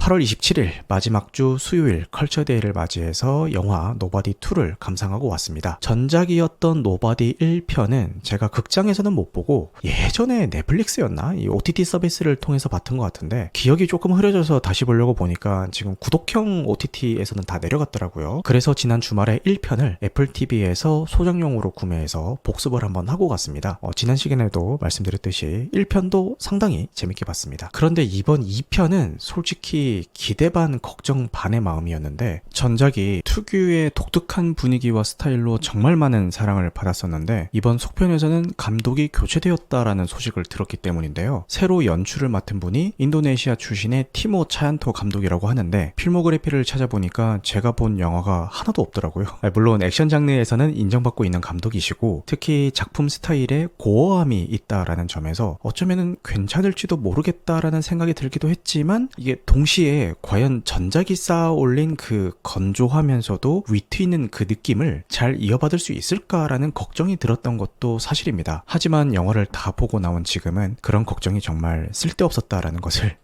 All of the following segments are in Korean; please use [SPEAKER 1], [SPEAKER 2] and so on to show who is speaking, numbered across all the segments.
[SPEAKER 1] 8월 27일 마지막 주 수요일 컬처데이를 맞이해서 영화 노바디 2를 감상하고 왔습니다. 전작이었던 노바디 1편은 제가 극장에서는 못 보고 예전에 넷플릭스였나? 이 OTT 서비스를 통해서 봤던 것 같은데 기억이 조금 흐려져서 다시 보려고 보니까 지금 구독형 OTT에서는 다 내려갔더라고요. 그래서 지난 주말에 1편을 애플TV에서 소장용으로 구매해서 복습을 한번 하고 갔습니다. 지난 시간에도 말씀드렸듯이 1편도 상당히 재밌게 봤습니다. 그런데 이번 2편은 솔직히 기대 반 걱정 반의 마음이었는데, 전작이 특유의 독특한 분위기와 스타일로 정말 많은 사랑을 받았었는데 이번 속편에서는 감독이 교체되었다라는 소식을 들었기 때문인데요. 새로 연출을 맡은 분이 인도네시아 출신의 티모 차얀토 감독이라고 하는데 필모그래피를 찾아보니까 제가 본 영화가 하나도 없더라고요. 물론 액션 장르에서는 인정받고 있는 감독이시고 특히 작품 스타일에 고어함이 있다라는 점에서 어쩌면은 괜찮을지도 모르겠다라는 생각이 들기도 했지만, 이게 동시에 과연 전작이 쌓아 올린 그 건조하면서도 위트 있는 그 느낌을 잘 이어받을 수 있을까라는 걱정이 들었던 것도 사실입니다. 하지만 영화를 다 보고 나온 지금은 그런 걱정이 정말 쓸데없었다라는 것을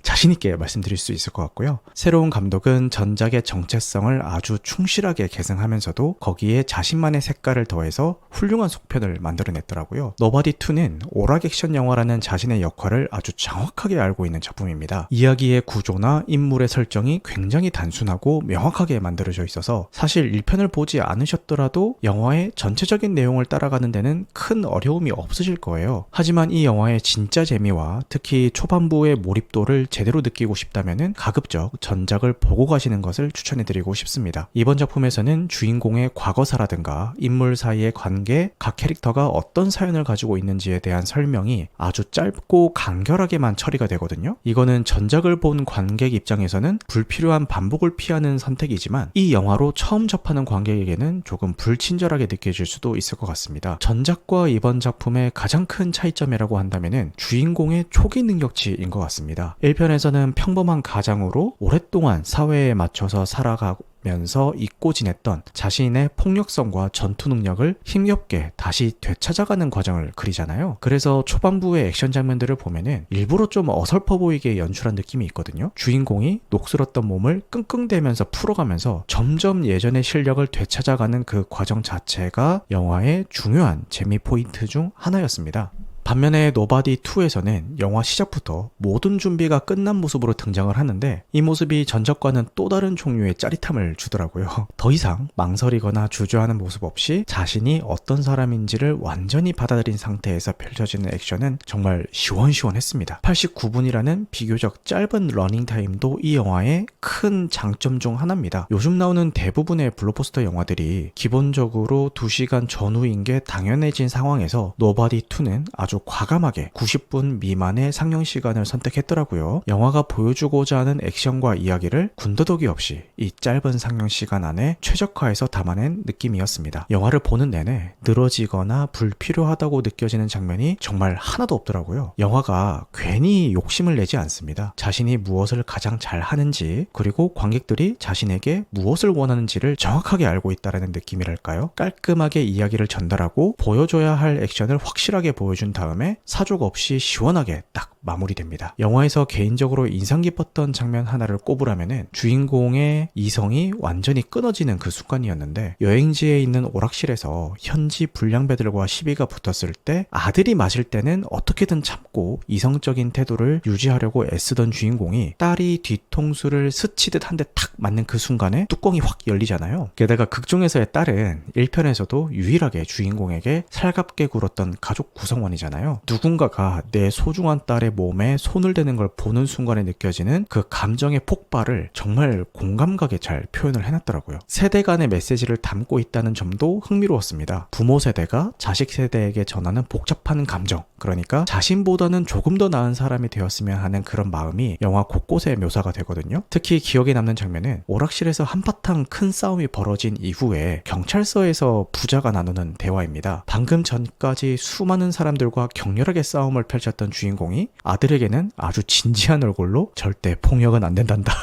[SPEAKER 1] 자신있게 말씀드릴 수 있을 것 같고요. 새로운 감독은 전작의 정체성을 아주 충실하게 계승하면서도 거기에 자신만의 색깔을 더해서 훌륭한 속편을 만들어냈더라고요. 노바디2는 오락 액션 영화라는 자신의 역할을 아주 정확하게 알고 있는 작품입니다. 이야기의 구조나 인물의 설정이 굉장히 단순하고 명확하게 만들어져 있어서 사실 1편을 보지 않으셨더라도 영화의 전체적인 내용을 따라가는 데는 큰 어려움이 없으실 거예요. 하지만 이 영화의 진짜 재미와 특히 초반부의 몰입도를 제대로 느끼고 싶다면은 가급적 전작을 보고 가시는 것을 추천해드리고 싶습니다. 이번 작품에서는 주인공의 과거사라든가 인물 사이의 관계, 각 캐릭터가 어떤 사연을 가지고 있는지에 대한 설명이 아주 짧고 간결하게만 처리가 되거든요. 이거는 전작을 본 관객 입장에서는 불필요한 반복을 피하는 선택이지만 이 영화로 처음 접하는 관객에게는 조금 불친절하게 느껴질 수도 있을 것 같습니다. 전작과 이번 작품의 가장 큰 차이점이라고 한다면은 주인공의 초기 능력치인 것 같습니다. 1편에서는 평범한 가장으로 오랫동안 사회에 맞춰서 살아가면서 잊고 지냈던 자신의 폭력성과 전투 능력을 힘겹게 다시 되찾아가는 과정을 그리잖아요. 그래서 초반부의 액션 장면들을 보면은 일부러 좀 어설퍼 보이게 연출한 느낌이 있거든요. 주인공이 녹슬었던 몸을 끙끙대면서 풀어가면서 점점 예전의 실력을 되찾아가는 그 과정 자체가 영화의 중요한 재미 포인트 중 하나였습니다. 반면에 노바디2에서는 영화 시작부터 모든 준비가 끝난 모습으로 등장을 하는데 이 모습이 전작과는 또 다른 종류의 짜릿함을 주더라고요. 더 이상 망설이거나 주저하는 모습 없이 자신이 어떤 사람인지를 완전히 받아들인 상태에서 펼쳐지는 액션은 정말 시원시원했습니다. 89분이라는 비교적 짧은 러닝타임도 이 영화의 큰 장점 중 하나입니다. 요즘 나오는 대부분의 블록버스터 영화들이 기본적으로 2시간 전후인 게 당연해진 상황에서 노바디2는 아주 과감하게 90분 미만의 상영 시간을 선택했더라고요. 영화가 보여주고자 하는 액션과 이야기를 군더더기 없이 이 짧은 상영 시간 안에 최적화해서 담아낸 느낌이었습니다. 영화를 보는 내내 늘어지거나 불필요하다고 느껴지는 장면이 정말 하나도 없더라고요. 영화가 괜히 욕심을 내지 않습니다. 자신이 무엇을 가장 잘 하는지, 그리고 관객들이 자신에게 무엇을 원하는지를 정확하게 알고 있다는 느낌이랄까요? 깔끔하게 이야기를 전달하고 보여줘야 할 액션을 확실하게 보여준 다음에 사족 없이 시원하게 딱 마무리됩니다. 영화에서 개인적으로 인상 깊었던 장면 하나를 꼽으라면은 주인공의 이성이 완전히 끊어지는 그 순간이었는데, 여행지에 있는 오락실에서 현지 불량배들과 시비가 붙었을 때 아들이 마실 때는 어떻게든 참고 이성적인 태도를 유지하려고 애쓰던 주인공이 딸이 뒤통수를 스치듯 한 대 탁 맞는 그 순간에 뚜껑이 확 열리잖아요. 게다가 극중에서의 딸은 1편에서도 유일하게 주인공에게 살갑게 굴었던 가족 구성원이잖아요. 누군가가 내 소중한 딸의 몸에 손을 대는 걸 보는 순간에 느껴지는 그 감정의 폭발을 정말 공감가게 잘 표현을 해놨더라고요. 세대 간의 메시지를 담고 있다는 점도 흥미로웠습니다. 부모 세대가 자식 세대에게 전하는 복잡한 감정, 그러니까 자신보다는 조금 더 나은 사람이 되었으면 하는 그런 마음이 영화 곳곳에 묘사가 되거든요. 특히 기억에 남는 장면은 오락실에서 한바탕 큰 싸움이 벌어진 이후에 경찰서에서 부자가 나누는 대화입니다. 방금 전까지 수많은 사람들과 격렬하게 싸움을 펼쳤던 주인공이 아들에게는 아주 진지한 얼굴로 절대 폭력은 안 된단다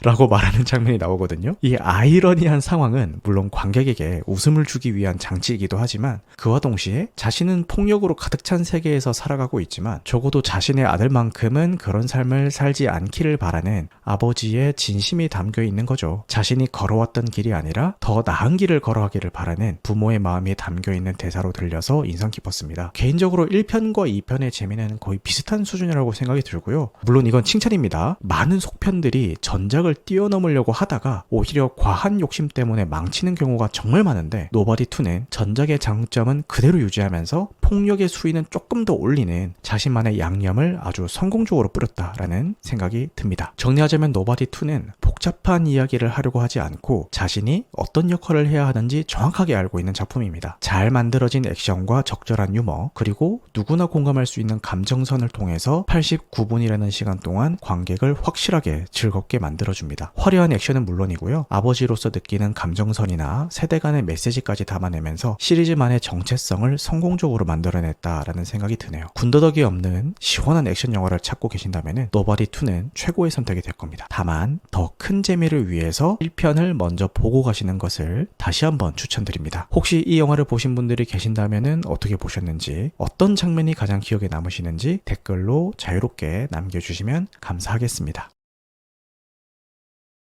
[SPEAKER 1] 라고 말하는 장면이 나오거든요. 이 아이러니한 상황은 물론 관객에게 웃음을 주기 위한 장치이기도 하지만 그와 동시에 자신은 폭력으로 가득 찬 세계에서 살아가고 있지만 적어도 자신의 아들만큼은 그런 삶을 살지 않기를 바라는 아버지의 진심이 담겨 있는 거죠. 자신이 걸어왔던 길이 아니라 더 나은 길을 걸어가기를 바라는 부모의 마음이 담겨 있는 대사로 들려서 인상 깊었습니다. 개인적으로 1편과 2편의 재미는 거의 비슷한 수준이라고 생각이 들고요. 물론 이건 칭찬입니다. 많은 속편들이 전작을 뛰어넘으려고 하다가 오히려 과한 욕심 때문에 망치는 경우가 정말 많은데 노바디2는 전작의 장점은 그대로 유지하면서 폭력의 수위는 조금 더 올리는 자신만의 양념을 아주 성공적으로 뿌렸다라는 생각이 듭니다. 정리하자면 노바디2는 복잡한 이야기를 하려고 하지 않고 자신이 어떤 역할을 해야 하는지 정확하게 알고 있는 작품입니다. 잘 만들어진 액션과 적절한 유머, 그리고 누구나 공감할 수 있는 감정선을 통해서 89분이라는 시간 동안 관객을 확실하게 즐겁게 만들어줍니다. 화려한 액션은 물론이고요. 아버지로서 느끼는 감정선이나 세대 간의 메시지까지 담아내면서 시리즈만의 정체성을 성공적으로 만들어냈다라는 생각이 드네요. 군더더기 없는 시원한 액션 영화를 찾고 계신다면 노바디2는 최고의 선택이 될 겁니다. 다만 더 큰 재미를 위해서 1편을 먼저 보고 가시는 것을 다시 한번 추천드립니다. 혹시 이 영화를 보신 분들이 계신다면 어떻게 보셨는지, 어떤 장면이 가장 기억에 남으시는지 댓글로 자유롭게 남겨주시면 감사하겠습니다.